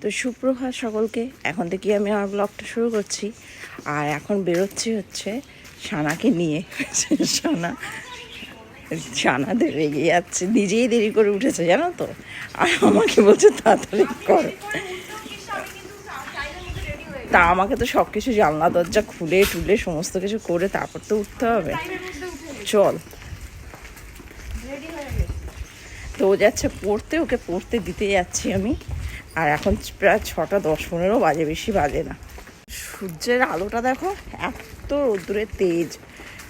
তো সুপ্রভাত সকলকে। এখন থেকে আমি আমার ব্লগটা শুরু করছি। আর এখন বেরোচ্ছি হচ্ছে সানাকে নিয়ে। সানা রেগে যাচ্ছে, নিজেই দেরি করে উঠেছে জানো তো, আর আমাকে বলছে তাড়াতাড়ি কর। তা আমাকে তো সব কিছু জানলা দরজা খুলে টুলে সমস্ত কিছু করে তারপর তো উঠতে হবে। চল, তো ও যাচ্ছে পড়তে, ওকে পড়তে দিতে যাচ্ছি আমি। আর এখন প্রায় 6:10-15 বাজে, বেশি বাজে না। সূর্যের আলোটা দেখো, এত রোদ্দুরের তেজ।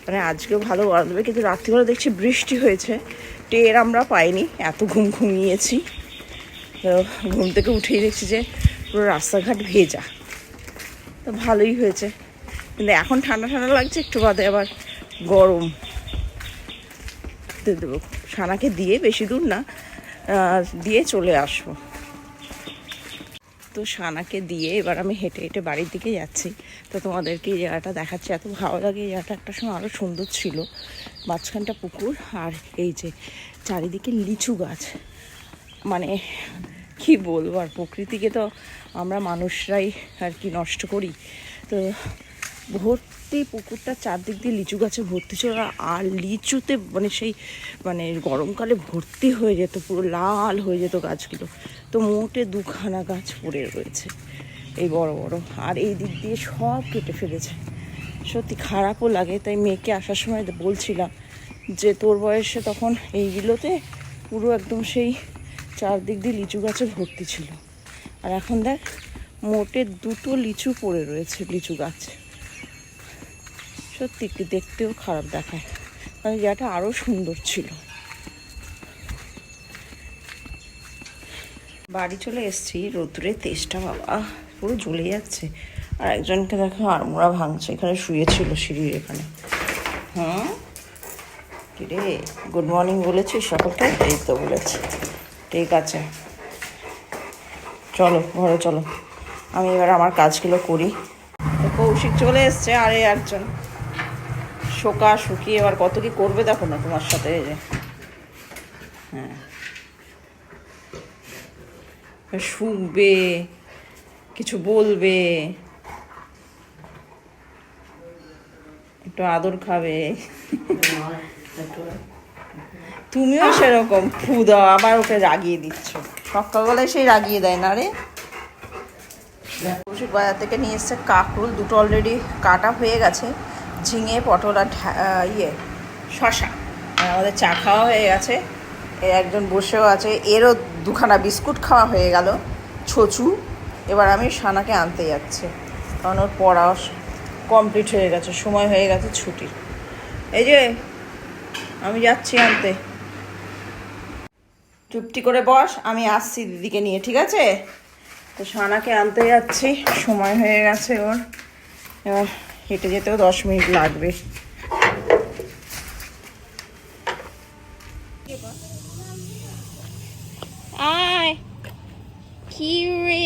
মানে আজকেও ভালো গরম দেবে, কিন্তু রাত্রিবেলা দেখছি বৃষ্টি হয়েছে, টের আমরা পাইনি, এত ঘুমিয়েছি। তো ঘুম থেকে উঠেই দেখছি যে পুরো রাস্তাঘাট ভেজা। তো ভালোই হয়েছে, কিন্তু এখন ঠান্ডা ঠান্ডা লাগছে, একটু বাদে আবার গরম। দেবো সানাকে দিয়ে, বেশি দূর না, দিয়ে চলে আসবো। তো সানাকে দিয়ে এবার আমি হেঁটে হেঁটে বাড়ির দিকে যাচ্ছি। তো তোমাদেরকে এই জায়গাটা দেখাচ্ছি, এত ভালো লাগে। এই জায়গাটা একটা সময় আরও সুন্দর ছিল, মাঝখানটা পুকুর, আর এই যে চারিদিকে লিচু গাছ। মানে কি বলবো, আর প্রকৃতিকে তো আমরা মানুষরাই আর কি নষ্ট করি। তো ভর্তি পুকুরটা চারদিক দিয়ে লিচু গাছে ভর্তি ছিল, আর লিচুতে মানে সেই মানে গরমকালে ভর্তি হয়ে যেত, পুরো লাল হয়ে যেত গাছগুলো। তো মোটে 2খানা গাছ পড়ে রয়েছে, এই বড় বড়, আর এই দিক দিয়ে সব কেটে ফেলেছে। সত্যি খারাপও লাগে। তাই মেয়েকে আসার সময় বলছিলাম যে তোর বয়সে তখন এইগুলোতে পুরো একদম সেই চারদিক দিয়ে লিচু গাছে ভর্তি ছিল, আর এখন দেখ মোটে 2টো লিচু পড়ে রয়েছে, লিচু গাছ। সত্যি দেখতেও খারাপ দেখায়, মানে জায়গাটা আরও সুন্দর ছিল। বাড়ি চলে এসেছি, রোদ্দুরের তেজটা বাবা পুরো জ্বলে যাচ্ছে। আর একজনকে দেখো আড়মোড়া ভাঙছে, এখানে শুয়েছিল সিঁড়ির এখানে। কিরে, গুড মর্নিং বলেছিস সকলকে? এই তো বলেছি, ঠিক আছে, চলো ঘরে চলো, আমি এবার আমার কাজগুলো করি। তো কৌশিক চলে এসছে, আর একজন শুকিয়ে এবার কত কি করবে দেখো না তোমার সাথে। এই যে হ্যাঁ, শুকবে, কিছু বলবে, একটু আদর খাবে। তুমিও সেরকম ফু দাও, আবার ওকে রাগিয়ে দিচ্ছ। সকালবেলায় সেই রাগিয়ে দেয় না রে। কৌশিক বাজার থেকে নিয়ে এসছে কাঁকরোল, 2টো অলরেডি কাটা হয়ে গেছে, ঝিঙে, পটল আর শশা। আর আমাদের চা খাওয়া হয়ে গেছে, একজন বসেও আছে, এরও 2খানা বিস্কুট খাওয়া হয়ে গেল, ছচু। এবার আমি সানাকে আনতে যাচ্ছি, কারণ ওর পড়া কমপ্লিট হয়ে গেছে, সময় হয়ে গেছে ছুটির। এই যে আমি যাচ্ছি আনতে, চুপটি করে বস, আমি আসছি দিদিকে নিয়ে, ঠিক আছে? তো সানাকে আনতে যাচ্ছি, সময় হয়ে গেছে ওর, এবার হেঁটে যেতেও 10 মিনিট লাগবে। আয় কি রে,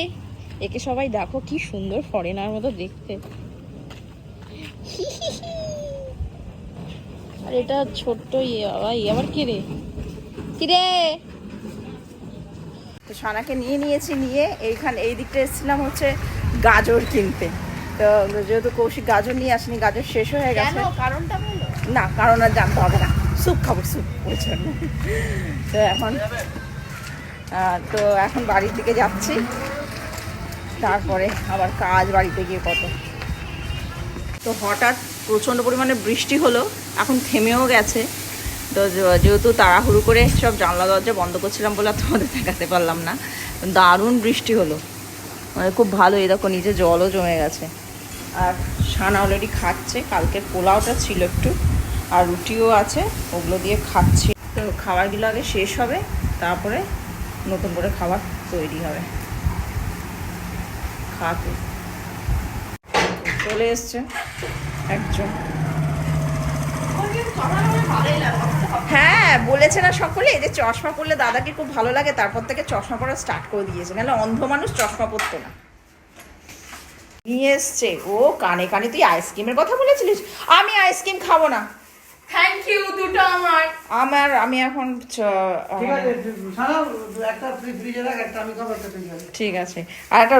একে সবাই দেখো কি সুন্দর ফরেনার মতো দেখতে। আর এটা ছোট্ট বাবা, আবার কি রে, কি রে? তো সানাকে নিয়েছি, নিয়ে এই দিকটা এসেছিলাম হচ্ছে গাজর কিনতে। তো যেহেতু কৌশিক গাজর নিয়ে আসেনি, গাজর শেষ হয়ে গেছে। কারণটা বলো না, কারণ আর জানতে হবে না, স্যুপ খাবো, স্যুপ বলছে। তো এখন বাড়ির দিকে যাচ্ছি, তারপরে আবার কাজ বাড়িতে গিয়ে কত। তো হঠাৎ প্রচণ্ড পরিমাণে বৃষ্টি হলো, এখন থেমেও গেছে। তো যেহেতু তাড়াহুড়ো করে সব জানলা দরজা বন্ধ করছিলাম বলে তোমাদের দেখাতে পারলাম না, দারুণ বৃষ্টি হলো, মানে খুব ভালো। এই দেখো নিচে জলও জমে গেছে। আর সানা অলরেডি খাচ্ছে, কালকের পোলাওটা ছিল একটু, আর রুটিও আছে, ওগুলো দিয়ে খাচ্ছি। তো খাবারগুলো আগে শেষ হবে, তারপরে নতুন করে খাবার তৈরি হবে। খাতে চলে এসছে একজন। হ্যাঁ বলেছে না সকলে যে চশমা পরলে দাদাকে খুব ভালো লাগে, তারপর থেকে চশমা পরা স্টার্ট করে দিয়েছে, নাহলে অন্ধ মানুষ চশমা পরতো না। নিয়ে এসছে ও, কানে কানে তুই আইসক্রিমের কথা বলেছিলিস, আমি আইসক্রিম খাবো না। থ্যাংক ইউ, দুটো আমার। আমি এখন ঠিক আছে সারা একটা ফ্রিজে রাখ, একটা আমি খাবো, একটা ফ্রিজে রাখ। ঠিক আছে। আর একটা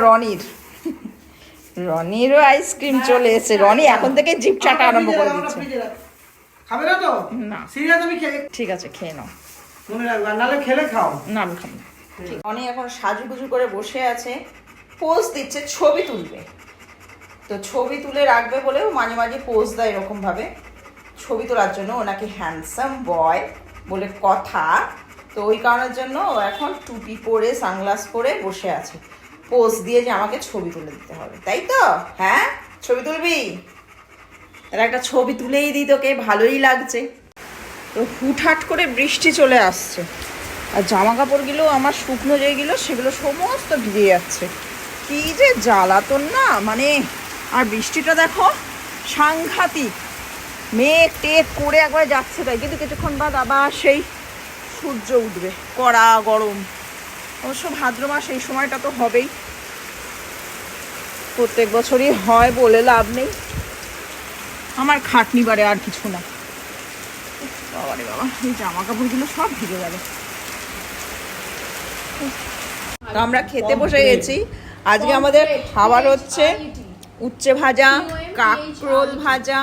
রনিরও আইসক্রিম চলে এসেছে। রনি এখন থেকে জিভ চাটা আরম্ভ করে দিচ্ছে। খাবে না তো? না। সিরিয়াস আমি খেয়ে ঠিক আছে, খেয়ে নাও। মনে রাখবে, নাহলে খেলে খাও। না, আমি খাবো না। রনি এখন সাজুগুজু করে বসে আছে, পোজ দিচ্ছে, ছবি তুলবে। তো ছবি তুলে রাখবে বলেও মাঝে মাঝে পোজ দেয় এরকম ভাবে, ছবি তোলার জন্য। ওনাকে হ্যান্ডসাম বয় বলে কথা, তো ওই কারণের জন্য ও এখন টুপি পরে সানগ্লাস পরে বসে আছে, পোজ দিয়ে যে আমাকে ছবি তুলে দিতে হবে, তাই তো? হ্যাঁ, ছবি তুলবি? তাহলে একটা ছবি তুলেই দিই তোকে, ভালোই লাগছে। তো হুটহাট করে বৃষ্টি চলে আসছে, আর জামা কাপড়গুলো আমার শুকনো যেগুলো সেগুলো সমস্ত ভিজে যাচ্ছে। কি যে জ্বালাতন না, মানে। আর বৃষ্টিটা দেখো সাংঘাতিক, মেঘ টেক করে একবার যাচ্ছে তাই, কিন্তু কিছুক্ষণ বাদ আবার সেই সূর্য উঠবে, কড়া গরম। অবশ্য ভাদ্র মাস এই সময়টা তো হবেই, প্রত্যেক বছরই হয় বলে লাভ নেই। আমার খাটনি বাড়ে, আর কিছু না। বাবারে বাবা, এই জামা কাপড়গুলো সব ভিজে যাবে। তো আমরা খেতে বসে গেছি। আজকে আমাদের খাবার হচ্ছে উচ্ছে ভাজা, কাঁকরোল ভাজা,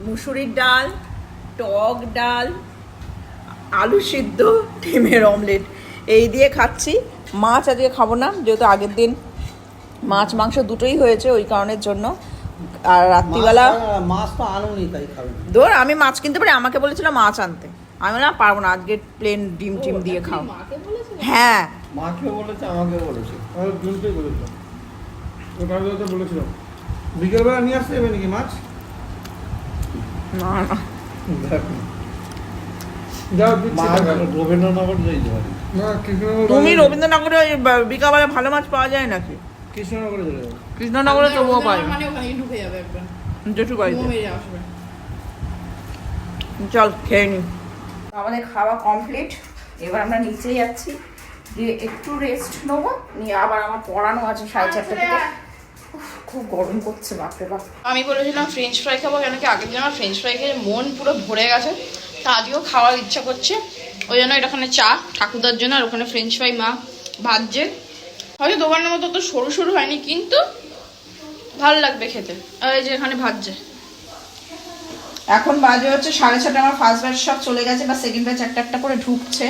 মুসুরির ডাল, টক ডাল, আলু সিদ্ধ, ডিমের অমলেট, এই দিয়ে খাচ্ছি। মাছ আজকে খাবো না, যেহেতু আগের দিন মাছ মাংস দুটোই হয়েছে, ওই কারণের জন্য। আর রাত্রিবেলা মাছ তো আনুনি, তাই খাবে না। ধর, আমি মাছ কিনতে পারি, আমাকে বলেছিল মাছ আনতে, আমি না পারবো না, আজকে প্লেন ডিম টিম দিয়ে খাও। হ্যাঁ, মাকে বলেছে, আমাকে বলেছে, আর দুটোই বলেছে। ওটা তো বলেছিল বিকেলবেলা নিয়ে আসতে হবে নাকি মাছ? না না, যাও রবীন্দ্রনগর যাইতে পারি না, তুমি রবীন্দ্রনগরে ওই বিকালবেলা ভালো মাছ পাওয়া যায় নাকি? কৃষ্ণনগরে চলে যাবো। কৃষ্ণনগরে তবুও পাই মানে ওখানে ঢুকে যাবে একবার, জেঠু বাড়িতে। মেরে আসবে। চল খেয়ে নি। আমাদের খাওয়া কমপ্লিট, এবার আমরা নিচে যাচ্ছি, দিয়ে একটু রেস্ট নেবো, নিয়ে আবার আমার পড়ানো আছে 4:30 থেকে। উফ, খুব গরম করছে, বাপরে বাপ। আমি বলেছিলাম ফ্রেঞ্চ ফ্রাই খাবো, কেন কি আগের দিন আমার ফ্রেঞ্চ ফ্রাই খেয়ে মন পুরো ভরে গেছে, তা আজকেও খাওয়ার ইচ্ছা করছে। ওই জন্য এখানে চা ঠাকুরদার জন্য, আর ওখানে ফ্রেঞ্চ ফ্রাই মা ভাজছে। হয়তো দোকানের মতো তো সরু সরু হয়নি, কিন্তু ভালো লাগবে খেতে। আর এই যে এখানে ভাজছে। এখন বাজে হচ্ছে 6:30, আমার ফার্স্ট ব্যাচ সব চলে গেছে, বা সেকেন্ড ব্যাচ একটা একটা করে ঢুকছে।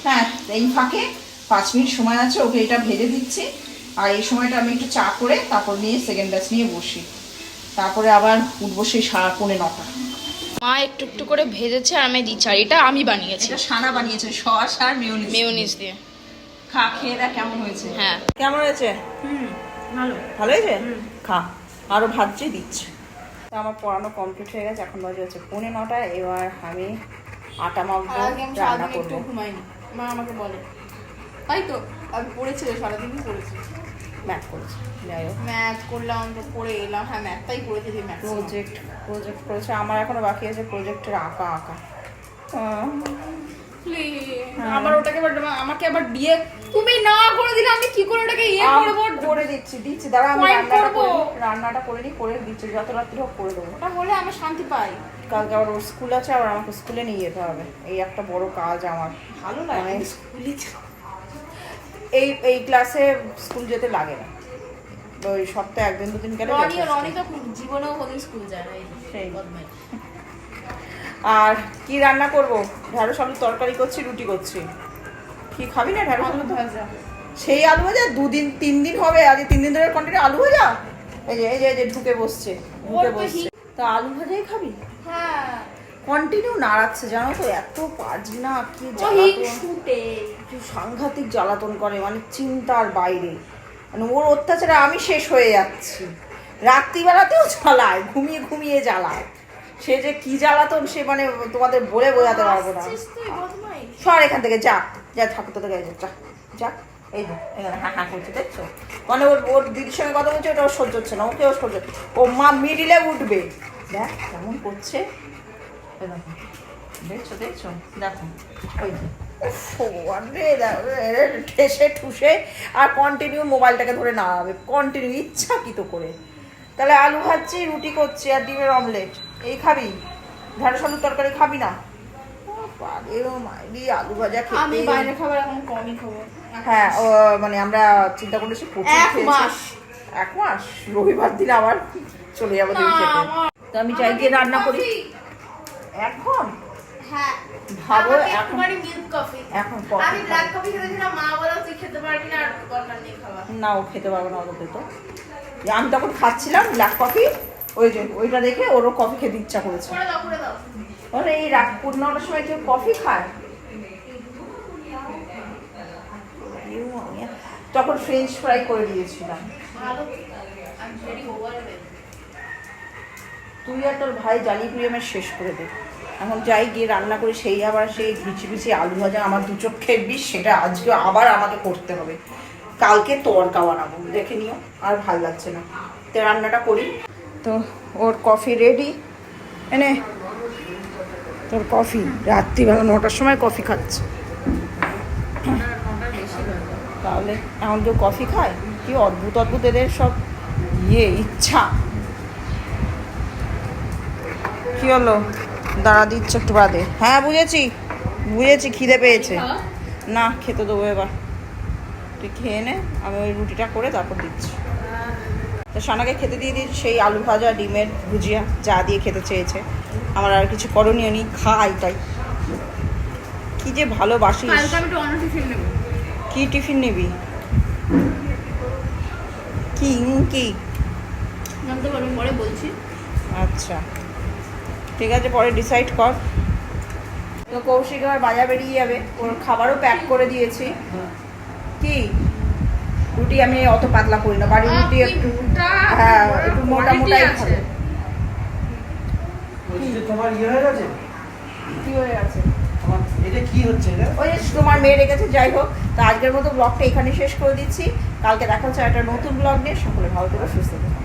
হ্যাঁ, এই ফাঁকে 5 মিনিট সময় আছে, ওকে এটা ভেজে দিচ্ছি। আর এই সময়টা আমি একটু চা করে তারপর নিয়ে সেকেন্ড ব্যাচ নিয়ে বসি, তারপরে আবার উঠবো সেই 9:30। মা একটু একটু করে ভেজেছে আর আমি দিচ্ছি, আর এটা আমি বানিয়েছি, এটা সানা বানিয়েছে, সস আর মেয়োনিজ। মেয়োনিজ দিয়ে। খা, খেয়ে দেখ কেমন হয়েছে। হ্যাঁ, কেমন হয়েছে? ভালো। ভালো হয়েছে? খা, আরো ভাজছে দিচ্ছে। তো আমার পড়ানো কমপ্লিট হয়ে গেছে, এখন বাজে হচ্ছে 9:15। এবার আমি আটা মাখবো, রান্না করবো। ঘুমাইনি, মা আমাকে বলে তাই তো, আমি পড়েছি সারাদিনই পড়েছি, ম্যাথ করেছে, যাই হোক। ম্যাথ করলাম তো পড়ে এলাম। হ্যাঁ, ম্যাথটাই করেছি, যে ম্যাথ প্রজেক্ট করেছে। আমার এখনো বাকি আছে প্রজেক্টের আঁকা। আবার ওটাকে আমাকে আবার দিয়ে তুমি না করে দিলে আমি কি করে ওটাকে করবো? করে দিচ্ছি দাঁড়া, আমি রান্নাটা করে নিই, করে দিচ্ছি, যত রাত্রি হোক করে দেবো। ওটা হলে আমি শান্তি পাই। কালকে আবার ওর স্কুল আছে, আবার আমাকে স্কুলে নিয়ে যেতে হবে, এই একটা বড় কাজ আমার। ভালো লাগে স্কুলে, এই ক্লাসে স্কুল যেতে লাগে না, ওই সপ্তাহে 1-2 দিন গেলে। রনি তো জীবনেও কোনদিন স্কুল যায় না, সেই বদমাই। আর কি রান্না করব? ঢেঁড়স আলু তরকারি করছি, রুটি করছি। কি খাবি না ঢেঁড়স আলু ভাজা? সেই আলু ভাজা 2-3 দিন হবে, আজ 3 দিন ধরে কন্টিনিউ আলু ভাজা। এই যে ঢুকে বসছে। তা আলু ভাজাই খাবি? হ্যাঁ, কন্টিনিউ নাড়াচ্ছে, জানো তো, এত পারছি না, কি সাংঘাতিক জ্বালাতন করে, মানে চিন্তার বাইরে। মানে ওর অত্যাচারে আমি শেষ হয়ে যাচ্ছি। রাত্রিবেলাতেও জ্বালায়, ঘুমিয়ে জ্বালায়। সে যে কি জ্বালাতন, সে মানে তোমাদের বলে বোঝাতে পারবো না। সর এখান থেকে, যা ঠাকুর তো থেকে যা। এই যে হ্যাঁ করছে, দেখছো? মানে ওর দিদির সঙ্গে কথা বলছে, ওটা ওর সহ্য হচ্ছে না, ওকেও সহ্য। ও মা মিডিলে উঠবে, দেখ কেমন করছে, দেখছো দেখো, ওই ঠেসে ঠুসে আর কন্টিনিউ মোবাইলটাকে ধরে নাড়াবে, কন্টিনিউ ইচ্ছাকৃত করে। তাহলে আলু ভাজছি, রুটি করছি, আর ডিমের অমলেট। এই খাবি? ঢেঁড়স আলুর তরকারি খাবি না? পারেও মাইরি আলু ভাজা আমি খেতে। বাইরে খাবার এখন কমই খাবো। হ্যাঁ মানে আমরা চিন্তা করেছি প্রচুর এক খেয়েছি। মাস। 1 মাস রবিবার দিন আবার চলে যাবো দিন খেতে। তো আমি চাই গিয়ে রান্না করি এখন। হ্যাঁ ভাবো আমাকে এখন একটুখানি milk coffee। এখন কফি আমি ব্ল্যাক কফি খেতেছিলাম, মা বলে তুই খেতে পারবি না, আর দরকার নেই খাওয়া। না ও খেতে পারবো না ওদের তো। আমি তখন খাচ্ছিলাম ব্ল্যাক কফি, ওই যে ওইটা দেখে ওরও কফি খেতে ইচ্ছা করেছে। করে দাও, করে দাও। ওরে এই রাত 9টার সময় কেউ কফি খায়? তখন ফ্রেঞ্চ ফ্রাই করে দিয়েছিলাম। ভালো, I'm very overwhelmed। তুই আর তোর ভাই জালি প্রিয়মের শেষ করে দে। এখন যাই গিয়ে রান্না করি, সেই আবার সেই ঘিচি ঘিচি আলু ভাজা আমার 2 চোখের বিষ, সেটা আজকে আবার আমাকে করতে হবে। কালকে তড়কা বানাবো, দেখে নিও, আর ভাল লাগছে না। তো রান্নাটা করি। তো ওর কফি রেডি, এনে তোর কফি। রাত্রিবেলা 9টার সময় কফি খাচ্ছে, তাহলে এখন কেউ কফি খায়? কি অদ্ভুত অদ্ভুত এদের সব ইচ্ছা। কি হলো? দাঁড়া দিচ্ছে একটু বাদে। হ্যাঁ বুঝেছি বুঝেছি, খিদে পেয়েছে। না খেতে দেবো এবার, তুই খেয়ে নে, আমি ওই রুটিটা করে তারপর দিচ্ছি। তো সানাকে খেতে দিয়ে দিই সেই আলু ভাজা, ডিমের ভুজিয়া, যা দিয়ে খেতে চেয়েছে। আমার আর কিছু করণীয় নেই, খা এটাই। কি যে ভালোবাসিস। কালকে আমি একটু অন্য টিফিন নেবো। কি টিফিন নিবি? কি কি? জানতে পারবো, পরে বলছি। আচ্ছা ঠিক আছে, পরে ডিসাইড কর। তো কৌশিক আবার বাজার বেরিয়ে যাবে, ওর খাবারও প্যাক করে দিয়েছি। কি রুটি আমি অত পাতলা করি না, বাড়ির রুটি একটু হ্যাঁ একটু মোটা মোটাই খাবে। বলছি যে তোমার ইয়ে হয়ে গেছে? কি হয়ে গেছে? আমার এটা কি হচ্ছে এটা? ওই যে তোমার মেয়ে রেখেছে, যাই হোক। তো আজকের মতো ব্লগটা এখানে শেষ করে দিচ্ছি। কালকে দেখা হচ্ছে একটা নতুন ব্লগ নিয়ে। সকলে ভালো করে সুস্থ থাকো।